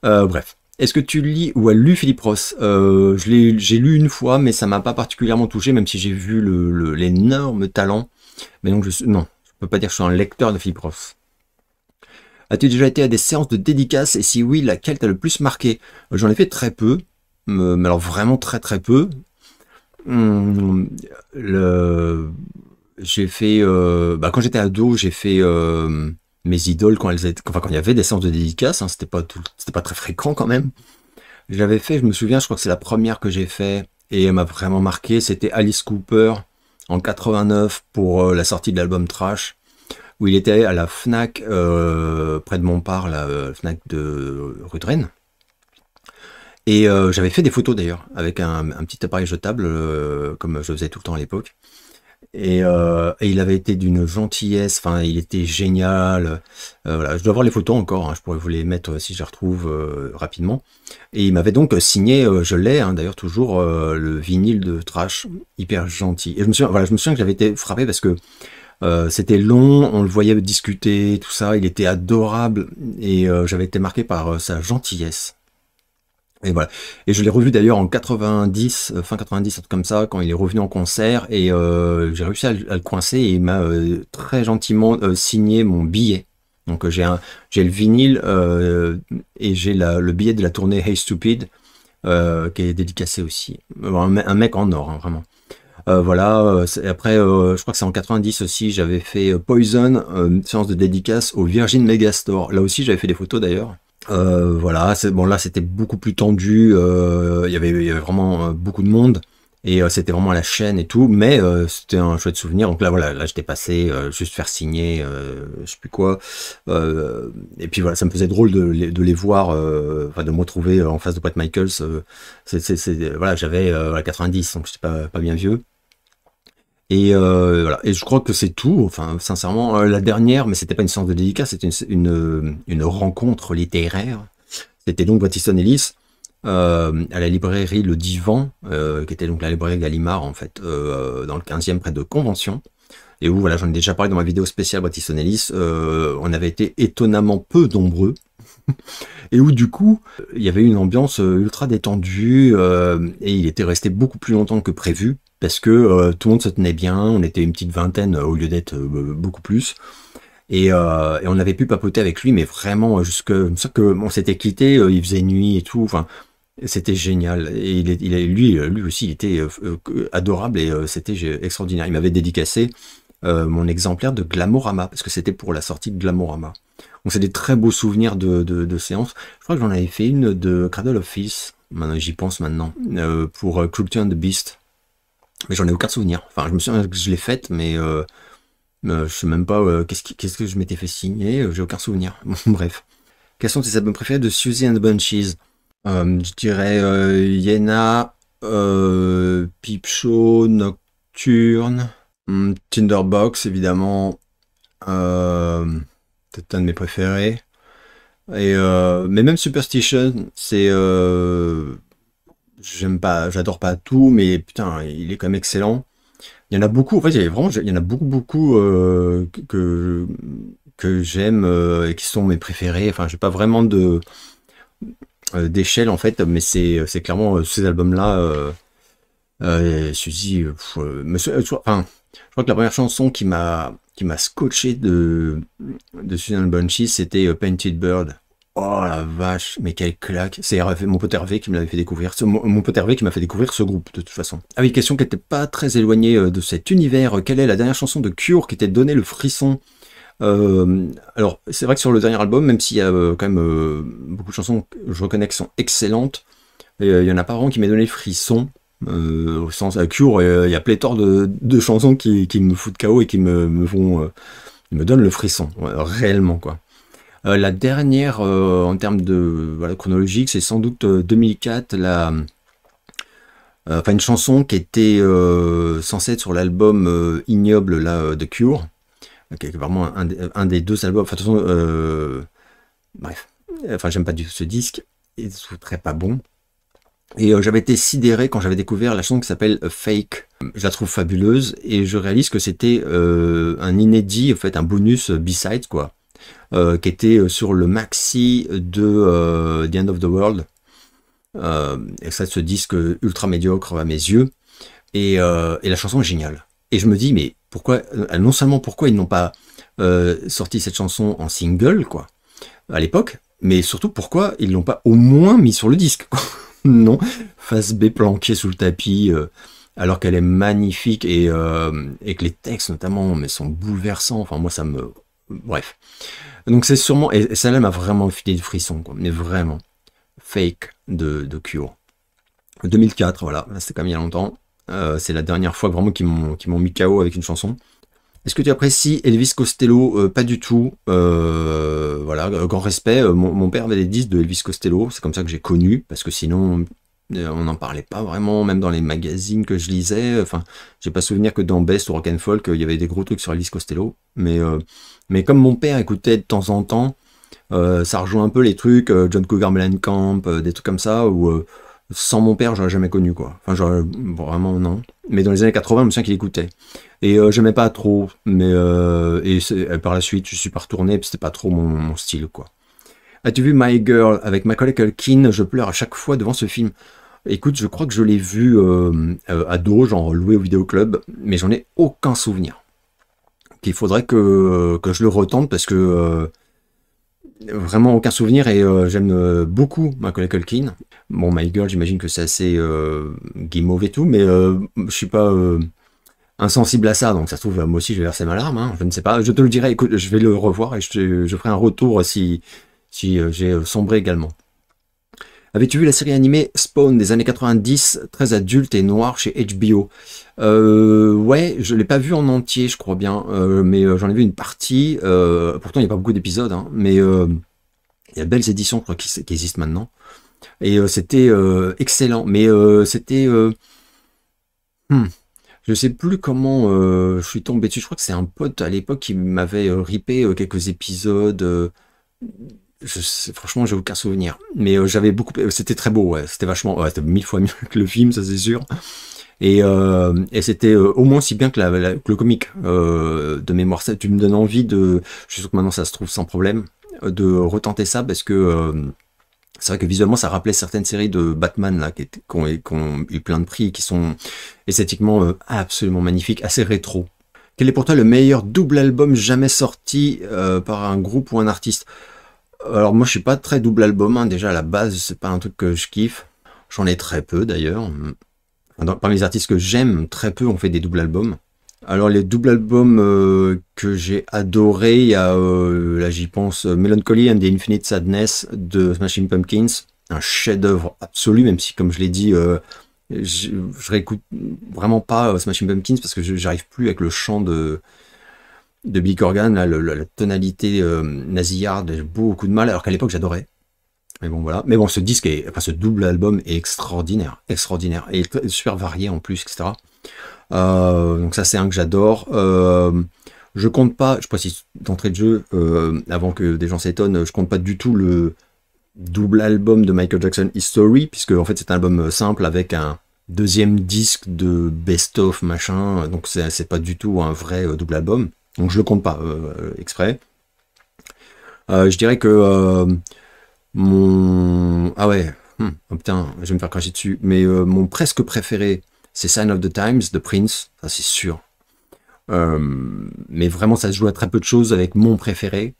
Bref. Est-ce que tu lis ou as lu Philippe Ross? J'ai lu une fois, mais ça m'a pas particulièrement touché, même si j'ai vu l'énorme talent. Mais donc non, je peux pas dire que je suis un lecteur de Philippe Ross. As-tu déjà été à des séances de dédicaces? Et si oui, laquelle t'a le plus marqué? J'en ai fait très peu, mais alors vraiment très très peu. J'ai fait, quand j'étais ado, j'ai fait mes idoles quand il y avait des séances de dédicaces, hein, c'était pas très fréquent quand même. J'avais fait, je me souviens, je crois que c'est la première que j'ai fait et elle m'a vraiment marqué, c'était Alice Cooper en 89 pour la sortie de l'album Trash, où il était à la Fnac près de Montparnasse, la Fnac de rue de Rennes. Et j'avais fait des photos d'ailleurs avec un petit appareil jetable comme je faisais tout le temps à l'époque. Et il avait été d'une gentillesse, enfin il était génial, voilà, je dois avoir les photos encore, hein, je pourrais vous les mettre si je les retrouve rapidement. Et il m'avait donc signé, je l'ai hein, d'ailleurs toujours, le vinyle de Trash, hyper gentil. Et je me souviens que j'avais été frappé parce que c'était long, on le voyait discuter, tout ça, il était adorable, et j'avais été marqué par sa gentillesse. Et voilà. Et je l'ai revu d'ailleurs en 90, fin 90, un truc comme ça, quand il est revenu en concert, et j'ai réussi à le coincer, et il m'a très gentiment signé mon billet. Donc j'ai le vinyle, et j'ai le billet de la tournée Hey Stupid, qui est dédicacé aussi. Un mec en or, hein, vraiment. Voilà, après, je crois que c'est en 90 aussi, j'avais fait Poison, une séance de dédicace au Virgin Megastore. Là aussi, j'avais fait des photos d'ailleurs. Voilà, bon là c'était beaucoup plus tendu, il y avait vraiment beaucoup de monde, et c'était vraiment à la chaîne et tout, mais c'était un chouette souvenir. Donc là voilà, là j'étais passé juste faire signer, je sais plus quoi, et puis voilà, ça me faisait drôle de les voir, enfin de me retrouver en face de Bret Michaels. Voilà, j'avais 90, donc j'étais pas bien vieux. Et voilà. Et je crois que c'est tout. Enfin, sincèrement, la dernière, mais c'était pas une séance de dédicace, c'était une rencontre littéraire. C'était donc Bret Easton Ellis à la librairie Le Divan, qui était donc la librairie Gallimard en fait, dans le 15e près de Convention. Et où voilà, j'en ai déjà parlé dans ma vidéo spéciale Bret Easton Ellis. On avait été étonnamment peu nombreux. Et où du coup, il y avait une ambiance ultra détendue, et il était resté beaucoup plus longtemps que prévu, parce que tout le monde se tenait bien, on était une petite vingtaine au lieu d'être beaucoup plus, et on avait pu papoter avec lui, mais vraiment jusque ça que on s'était quitté, il faisait nuit et tout, enfin c'était génial. Et lui aussi, il était adorable, et c'était extraordinaire. Il m'avait dédicacé mon exemplaire de Glamorama, parce que c'était pour la sortie de Glamorama. Donc c'est des très beaux souvenirs de séances. Je crois que j'en avais fait une de Cradle of Filth, j'y pense maintenant, pour Cruelty and the Beast. Mais j'en ai aucun souvenir. Enfin, je me souviens que je l'ai faite, mais je sais même pas qu'est-ce que je m'étais fait signer, j'ai aucun souvenir. Bref. Quels sont tes albums préférés de Susie and the Bunchies? Je dirais Yena, Peep Show, Nocturne, Tinderbox évidemment, peut-être un de mes préférés. Et mais même Superstition, c'est j'aime pas, j'adore pas tout, mais putain, il est quand même excellent. Il y en a beaucoup, en fait, il y en a beaucoup que j'aime et qui sont mes préférés. Enfin, j'ai pas vraiment d'échelle en fait, mais c'est clairement ces albums-là. Suzy, enfin, je crois que la première chanson qui m'a scotché de Susan Bunchy, c'était Painted Bird. Oh la vache, mais quelle claque. C'est mon pote Hervé qui me l'avait fait découvrir. Mon pote Hervé qui m'a fait découvrir ce groupe, de toute façon. Ah oui, question qui n'était pas très éloignée de cet univers. Quelle est la dernière chanson de Cure qui t'a donné le frisson? Alors, c'est vrai que sur le dernier album, même s'il y a quand même beaucoup de chansons que je reconnais qui sont excellentes, il y en a pas vraiment qui m'aient donné le frisson. Au sens à Cure, il y a pléthore de chansons qui me foutent KO et qui me donnent le frisson, ouais, réellement quoi. La dernière en termes de voilà, chronologique, c'est sans doute 2004, enfin une chanson qui était censée être sur l'album Ignoble là, de Cure, qui est vraiment un des deux albums. Enfin de toute façon, bref, enfin j'aime pas du tout ce disque, il est très pas bon. Et j'avais été sidéré quand j'avais découvert la chanson qui s'appelle Fake. Je la trouve fabuleuse et je réalise que c'était un inédit, en fait un bonus B-side quoi, qui était sur le maxi de The End of the World. Et ça, ce disque ultra médiocre à mes yeux. Et la chanson est géniale. Et je me dis, mais pourquoi, non seulement pourquoi ils n'ont pas sorti cette chanson en single quoi, à l'époque, mais surtout pourquoi ils l'ont pas au moins mis sur le disque quoi. Non, face B planquée sous le tapis, alors qu'elle est magnifique et que les textes notamment mais sont bouleversants. Enfin moi ça me... Bref. Donc c'est sûrement... Et celle-là m'a vraiment filé de frissons, quoi. Mais vraiment. Fake de Cure. 2004, voilà. C'était quand même il y a longtemps. C'est la dernière fois vraiment qu'ils m'ont mis KO avec une chanson. Est-ce que tu apprécies Elvis Costello? Pas du tout. Voilà, grand respect. Mon père avait des disques de Elvis Costello. C'est comme ça que j'ai connu, parce que sinon, on n'en parlait pas vraiment, même dans les magazines que je lisais. Enfin, j'ai pas souvenir que dans Best ou Rock and Folk, il y avait des gros trucs sur Elvis Costello. Mais comme mon père écoutait de temps en temps, ça rejoint un peu les trucs John Cougar Mellencamp, des trucs comme ça, où sans mon père, j'aurais jamais connu quoi. Enfin, vraiment non. Mais dans les années 80, je me souviens qu'il écoutait. Et j'aimais pas trop, mais par la suite, je suis pas retourné, puis c'était pas trop mon style quoi. As-tu vu My Girl avec Macaulay Culkin? Je pleure à chaque fois devant ce film. Écoute, je crois que je l'ai vu ado, genre loué au vidéoclub, mais j'en ai aucun souvenir. Il faudrait que je le retente parce que vraiment aucun souvenir et j'aime beaucoup Macaulay Culkin. Bon, My Girl, j'imagine que c'est assez guimauve et tout, mais je suis pas insensible à ça, donc ça se trouve, moi aussi je vais verser ma larme, hein, je ne sais pas, je te le dirai, écoute, je vais le revoir et je ferai un retour si j'ai sombré également. Avais-tu vu la série animée Spawn des années 90, très adulte et noir chez HBO? Ouais, je l'ai pas vu en entier, je crois bien, mais j'en ai vu une partie, pourtant il n'y a pas beaucoup d'épisodes, hein, mais il y a de belles éditions, je crois, qui existent maintenant, et c'était excellent, mais c'était... je sais plus comment je suis tombé dessus, je crois que c'est un pote à l'époque qui m'avait ripé quelques épisodes... franchement, j'ai aucun souvenir. Mais j'avais beaucoup... C'était très beau, ouais. C'était vachement... Ouais, c'était 1000 fois mieux que le film, ça c'est sûr. Et c'était au moins si bien que, que le comic de mémoire. Ça, tu me donnes envie de... Je suis sûr que maintenant ça se trouve sans problème, de retenter ça parce que... c'est vrai que visuellement, ça rappelait certaines séries de Batman là, qui ont eu plein de prix et qui sont esthétiquement absolument magnifiques, assez rétro. Quel est pour toi le meilleur double album jamais sorti par un groupe ou un artiste? Alors moi je suis pas très double album, hein. Déjà à la base c'est pas un truc que je kiffe. J'en ai très peu d'ailleurs. Parmi les artistes que j'aime, très peu ont fait des doubles albums. Alors les doubles albums que j'ai adoré, il y a, là j'y pense, Melancholy and the Infinite Sadness de Smashing Pumpkins. Un chef-d'œuvre absolu, même si comme je l'ai dit, je réécoute vraiment pas Smashing Pumpkins parce que j'arrive plus avec le chant de Billy Corgan, là, la tonalité nasillarde, j'ai beaucoup de mal, alors qu'à l'époque j'adorais. Mais bon voilà. Mais bon, ce disque enfin ce double album est extraordinaire, extraordinaire et super varié en plus, etc. Donc ça c'est un que j'adore. Je compte pas, je précise d'entrée de jeu, avant que des gens s'étonnent, je compte pas du tout le double album de Michael Jackson History, puisque en fait c'est un album simple avec un deuxième disque de best-of machin, donc c'est pas du tout un vrai double album. Donc je le compte pas exprès. Je dirais que mon... Ah ouais, oh putain, je vais me faire cracher dessus. Mais mon presque préféré, c'est Sign of the Times de Prince, ça c'est sûr. Mais vraiment, ça se joue à très peu de choses avec mon préféré.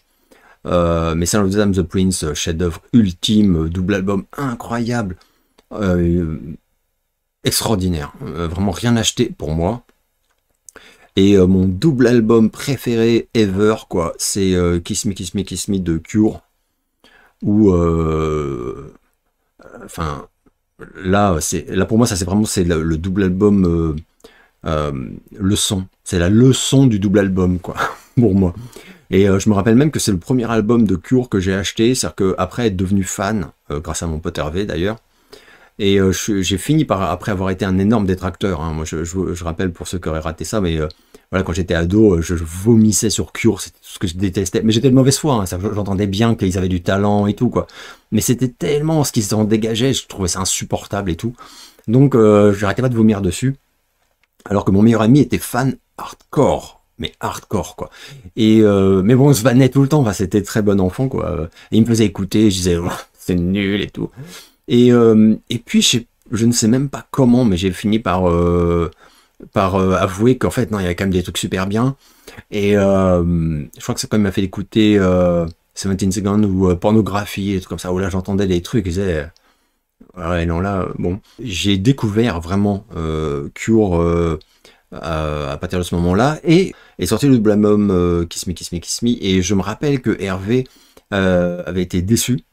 Mais Sign of the Times de Prince, chef-d'œuvre ultime, double album incroyable, extraordinaire. Vraiment rien acheté pour moi. Et mon double album préféré ever, quoi, c'est Kiss Me, Kiss Me, Kiss Me de Cure. Où, enfin, là pour moi, ça c'est vraiment le double album leçon. C'est la leçon du double album, quoi, pour moi. Et je me rappelle même que c'est le premier album de Cure que j'ai acheté, c'est-à-dire qu'après être devenu fan, grâce à mon pote Hervé d'ailleurs, et j'ai fini par, après avoir été un énorme détracteur, hein. Moi je rappelle pour ceux qui auraient raté ça, mais voilà, quand j'étais ado, je vomissais sur Cure, c'était tout ce que je détestais. Mais j'étais de mauvaise foi, hein, j'entendais bien qu'ils avaient du talent et tout, quoi. Mais c'était tellement ce qu'ils en dégageaient, je trouvais ça insupportable et tout. Donc j'arrêtais pas de vomir dessus. Alors que mon meilleur ami était fan hardcore, mais hardcore, quoi. Et mais bon, on se vannait tout le temps, enfin, c'était très bon enfant, quoi. Et il me faisait écouter, je disais, oh, c'est nul et tout. Et puis, je ne sais même pas comment, mais j'ai fini par avouer qu'en fait, non, il y avait quand même des trucs super bien. Et je crois que ça quand même m'a fait écouter 17 Seconds ou Pornographie, et tout comme ça, où là, j'entendais des trucs, et je disais, ouais, non, là, bon. J'ai découvert vraiment Cure à partir de ce moment-là, et est sorti le double album Kiss Me, Kiss Me, Kiss Me, et je me rappelle que Hervé avait été déçu.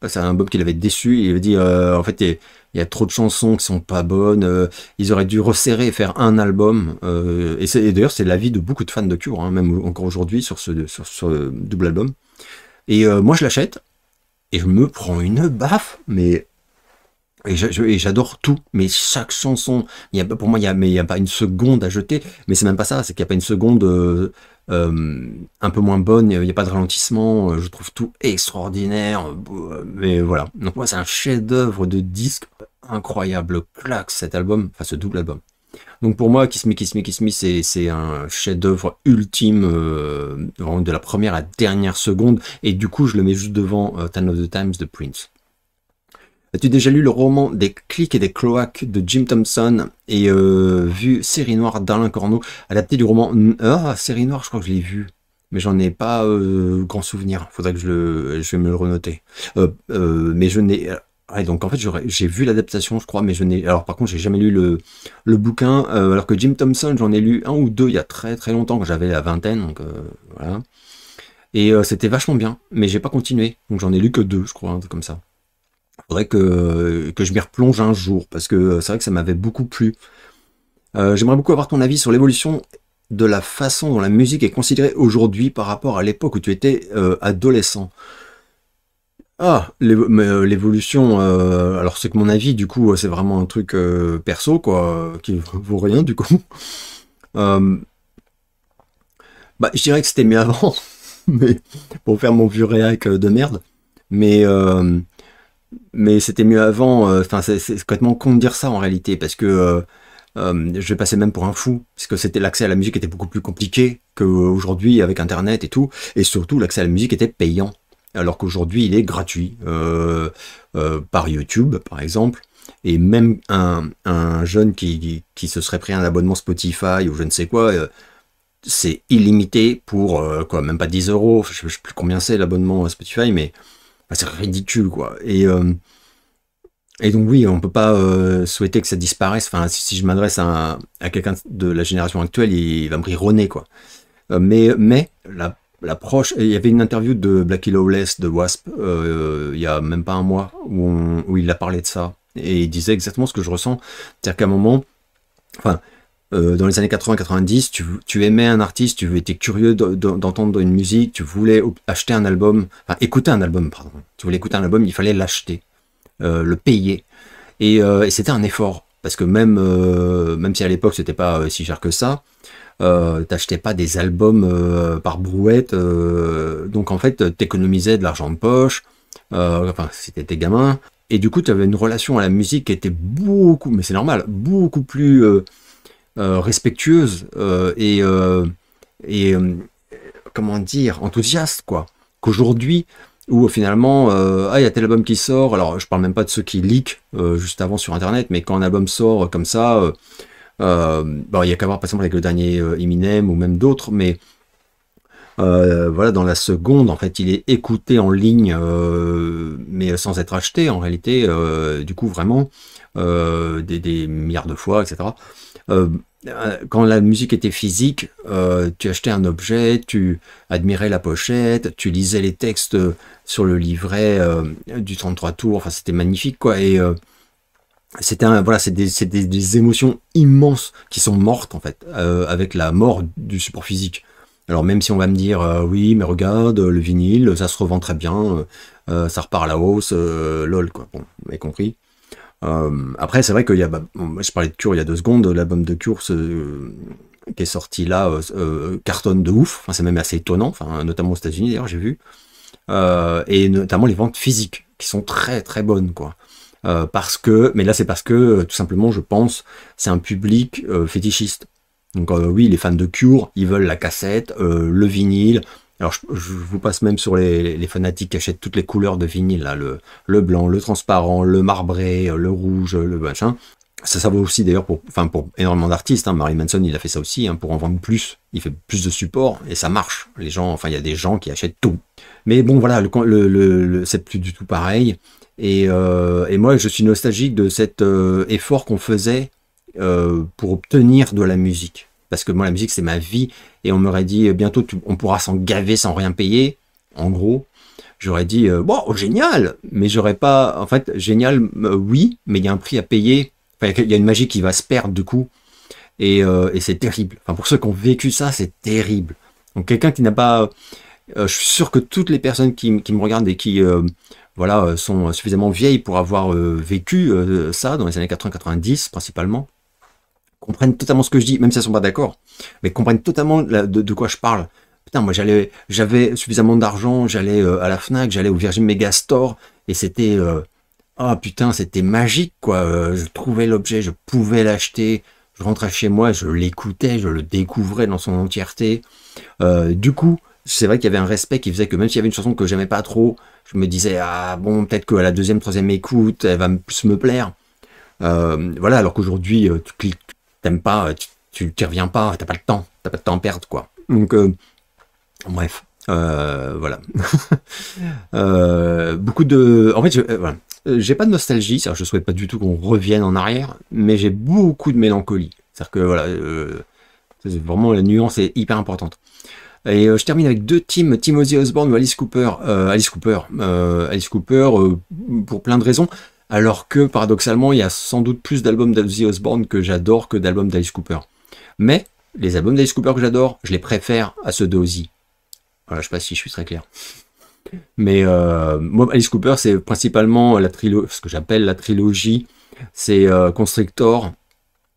C'est un album qu'il avait déçu, il avait dit en fait il y a trop de chansons qui sont pas bonnes, ils auraient dû resserrer et faire un album, et d'ailleurs c'est l'avis de beaucoup de fans de Cure, hein, même encore aujourd'hui sur ce double album. Et moi je l'achète et je me prends une baffe, mais et j'adore tout, mais chaque chanson, pour moi il y a pas une seconde à jeter, mais c'est même pas ça, c'est qu'il n'y a pas une seconde un peu moins bonne, il n'y a pas de ralentissement, je trouve tout extraordinaire, mais voilà. Donc moi c'est un chef-d'œuvre de disque incroyable, claque cet album, enfin ce double album. Donc pour moi, Kiss Me, Kiss Me, Kiss Me, c'est un chef-d'œuvre ultime, vraiment de la première à la dernière seconde, et du coup je le mets juste devant Ten of the Times de Prince. As-tu déjà lu le roman des clics et des cloaques de Jim Thompson et vu Série Noire d'Alain Corneau, adapté du roman Série Noire, je crois que je l'ai vu, mais j'en ai pas grand souvenir. Faudrait que je vais me le renoter. Mais je n'ai ouais, donc en fait j'ai vu l'adaptation, je crois, mais je n'ai alors par contre j'ai jamais lu le bouquin, alors que Jim Thompson j'en ai lu un ou deux il y a très très longtemps quand j'avais la vingtaine, donc voilà. Et c'était vachement bien, mais j'ai pas continué, donc j'en ai lu que deux, je crois, un truc comme ça. Faudrait que je m'y replonge un jour, parce que c'est vrai que ça m'avait beaucoup plu. J'aimerais beaucoup avoir ton avis sur l'évolution de la façon dont la musique est considérée aujourd'hui par rapport à l'époque où tu étais adolescent. Ah, l'évolution, alors c'est que mon avis, du coup, c'est vraiment un truc perso, quoi, qui vaut rien, du coup. Euh, Bah, je dirais que c'était mieux avant, mais pour faire mon vieux réac de merde. Mais c'était mieux avant. Enfin, c'est complètement con de dire ça en réalité, parce que je vais passer même pour un fou, parce que c'était l'accès à la musique était beaucoup plus compliqué qu'aujourd'hui avec Internet et tout, et surtout l'accès à la musique était payant, alors qu'aujourd'hui il est gratuit par YouTube par exemple, et même un jeune qui se serait pris un abonnement Spotify ou je ne sais quoi, c'est illimité pour quoi, même pas 10 euros, je sais plus combien c'est l'abonnement Spotify, mais bah, c'est ridicule quoi. Et donc oui, on peut pas souhaiter que ça disparaisse. Enfin, si je m'adresse à quelqu'un de la génération actuelle, il va me rire au nez, quoi. Mais l'approche, il y avait une interview de Blackie Lawless de Wasp il y a même pas un mois où il a parlé de ça et il disait exactement ce que je ressens, c'est-à-dire qu'à un moment, enfin, dans les années 80-90, tu aimais un artiste, tu étais curieux d'entendre une musique, tu voulais acheter un album, enfin écouter un album, pardon. Tu voulais écouter un album, il fallait l'acheter. Le payer, et c'était un effort, parce que même si à l'époque c'était pas si cher que ça, t'achetais pas des albums par brouette, donc en fait t'économisais de l'argent de poche, enfin si t'étais gamin, et du coup tu avais une relation à la musique qui était beaucoup, mais c'est normal, beaucoup plus respectueuse et comment dire, enthousiaste quoi, qu'aujourd'hui où finalement, il y a tel album qui sort, alors je parle même pas de ceux qui leak juste avant sur internet, mais quand un album sort comme ça, bon, il y a qu'à voir par exemple avec le dernier Eminem ou même d'autres, mais voilà, dans la seconde, en fait, il est écouté en ligne, mais sans être acheté en réalité, du coup vraiment, des milliards de fois, etc. Quand la musique était physique, tu achetais un objet, tu admirais la pochette, tu lisais les textes sur le livret du 33 tours, enfin c'était magnifique quoi, et voilà, c'est des émotions immenses qui sont mortes en fait, avec la mort du support physique. Alors même si on va me dire oui mais regarde le vinyle ça se revend très bien, ça repart à la hausse, lol quoi, bon, vous m'avez compris. Après, c'est vrai qu'il y a, je parlais de Cure il y a 2 secondes, l'album de Cure qui est sorti là cartonne de ouf, enfin, c'est même assez étonnant, enfin, notamment aux États-Unis d'ailleurs, j'ai vu, et notamment les ventes physiques qui sont très très bonnes quoi. Mais là c'est parce que tout simplement, je pense, c'est un public fétichiste. Donc oui, les fans de Cure, ils veulent la cassette, le vinyle. Alors je vous passe même sur les fanatiques qui achètent toutes les couleurs de vinyle, là, le blanc, le transparent, le marbré, le rouge, le machin. Ça vaut aussi d'ailleurs pour énormément d'artistes, hein. Marilyn Manson il a fait ça aussi, hein, pour en vendre plus, il fait plus de support et ça marche. Les gens, enfin il y a des gens qui achètent tout. Mais bon voilà, c'est plus du tout pareil. Et moi je suis nostalgique de cet effort qu'on faisait pour obtenir de la musique. Parce que moi, la musique, c'est ma vie. Et on m'aurait dit, bientôt, on pourra s'en gaver sans rien payer. En gros, j'aurais dit, bon, génial. Mais j'aurais pas, en fait, génial, oui, mais il y a un prix à payer. Enfin, il y a une magie qui va se perdre, du coup. Et c'est terrible. Enfin, pour ceux qui ont vécu ça, c'est terrible. Donc, quelqu'un qui n'a pas... je suis sûr que toutes les personnes qui me regardent et qui... voilà, sont suffisamment vieilles pour avoir vécu ça dans les années 80-90 principalement, comprennent totalement ce que je dis, même si elles sont pas d'accord, mais comprennent totalement de quoi je parle. Putain, moi j'avais suffisamment d'argent, j'allais à la Fnac, j'allais au Virgin Megastore, et c'était, oh putain, c'était magique quoi. Je trouvais l'objet, je pouvais l'acheter, Je rentrais chez moi, je l'écoutais, je le découvrais dans son entièreté. Du coup, c'est vrai qu'il y avait un respect qui faisait que même s'il y avait une chanson que j'aimais pas trop, je me disais, ah bon, peut-être qu'à la deuxième, troisième écoute, elle va plus me plaire. Voilà, alors qu'aujourd'hui, tu cliques, t'aimes pas, tu t'y reviens pas, t'as pas de temps à perdre, quoi. Donc, bref, voilà. Beaucoup de... En fait, voilà. J'ai pas de nostalgie, c'est-à-dire je souhaite pas du tout qu'on revienne en arrière, mais j'ai beaucoup de mélancolie. C'est-à-dire que, voilà, vraiment, la nuance est hyper importante. Et je termine avec deux teams, Team Ozzy Osbourne ou Alice Cooper. Alice Cooper, pour plein de raisons. Alors que, paradoxalement, il y a sans doute plus d'albums d'Ozzy Osbourne que j'adore que d'albums d'Alice Cooper. Mais, les albums d'Alice Cooper que j'adore, je les préfère à ceux d'Ozzy. Voilà, je sais pas si je suis très clair. Mais moi, Alice Cooper, c'est principalement la trilogie, ce que j'appelle la trilogie. C'est Constrictor,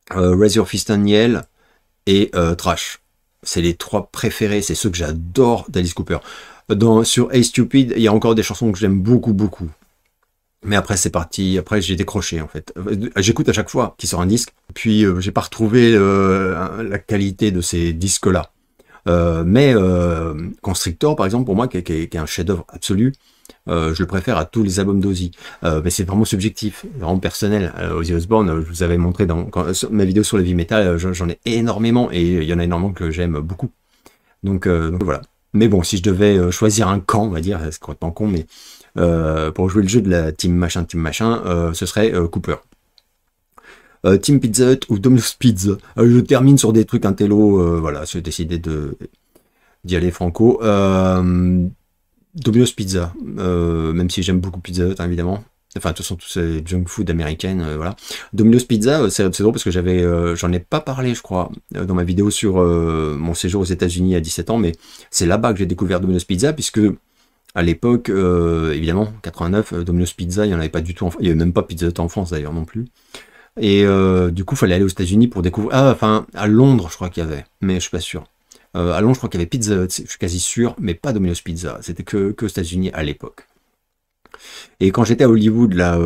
Raise Your Fist and Yell et Trash. C'est les trois préférés, c'est ceux que j'adore d'Alice Cooper. Sur Hey Stupid, il y a encore des chansons que j'aime beaucoup, beaucoup. Mais après, c'est parti. Après, j'ai décroché, en fait. J'écoute à chaque fois qu'il sort un disque. Puis, j'ai pas retrouvé la qualité de ces disques-là. Mais Constrictor, par exemple, pour moi, qui est un chef-d'œuvre absolu, je le préfère à tous les albums d'Ozzy. Mais c'est vraiment subjectif, vraiment personnel. Ozzy Osbourne, je vous avais montré dans ma vidéo sur le heavy metal, j'en ai énormément, et il y en a énormément que j'aime beaucoup. Donc voilà. Mais bon, si je devais choisir un camp, on va dire, c'est complètement con, mais pour jouer le jeu de la team machin, ce serait Cooper. Team Pizza Hut ou Domino's Pizza. Je termine sur des trucs intello, voilà, j'ai décidé d'y aller franco. Domino's Pizza, même si j'aime beaucoup Pizza Hut, hein, évidemment. Enfin, de toute façon, tout ces junk food américaine, voilà. Domino's Pizza, c'est drôle parce que j'en ai pas parlé, je crois, dans ma vidéo sur mon séjour aux États-Unis à 17 ans, mais c'est là-bas que j'ai découvert Domino's Pizza, puisque à l'époque, évidemment, 89, Domino's Pizza, il n'y en avait pas du tout, il n'y avait même pas Pizza Hut en France d'ailleurs non plus. Et du coup, il fallait aller aux États-Unis pour découvrir. Ah, enfin, à Londres, je crois qu'il y avait, mais je suis pas sûr. À Londres, je crois qu'il y avait Pizza Hut, je suis quasi sûr, mais pas Domino's Pizza. C'était que aux États-Unis à l'époque. Et quand j'étais à Hollywood, là,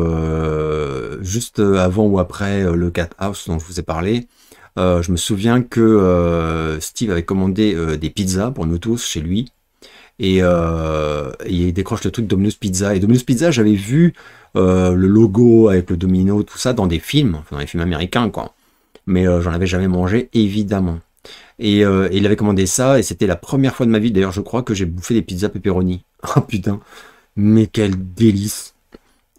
juste avant ou après le Cat House dont je vous ai parlé, je me souviens que Steve avait commandé des pizzas pour nous tous chez lui. Et il décroche le truc Domino's Pizza. Et Domino's Pizza, j'avais vu le logo avec le domino, tout ça, dans des films, enfin, dans les films américains, quoi. Mais j'en avais jamais mangé, évidemment. Et il avait commandé ça, et c'était la première fois de ma vie, d'ailleurs, je crois, que j'ai bouffé des pizzas pepperoni. Oh putain, mais quel délice!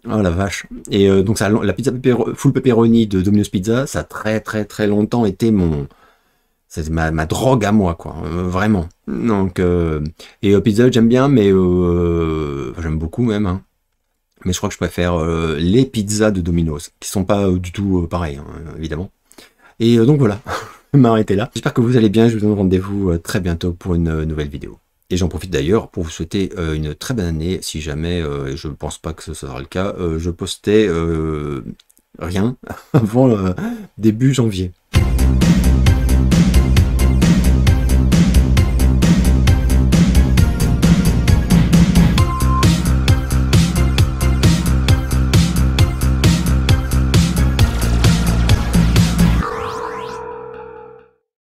Oh la vache! Et donc, la pizza full pepperoni de Domino's Pizza, ça a très très très longtemps été c'est ma drogue à moi, quoi, vraiment. Donc, et Pizza Hut, j'aime bien, mais j'aime beaucoup même, hein. Mais je crois que je préfère les pizzas de Domino's, qui sont pas du tout pareilles, hein, évidemment. Et donc voilà, je vais m'arrêter là. J'espère que vous allez bien, je vous donne rendez-vous très bientôt pour une nouvelle vidéo. Et j'en profite d'ailleurs pour vous souhaiter une très bonne année, si jamais, et je ne pense pas que ce sera le cas, je postais rien avant début janvier.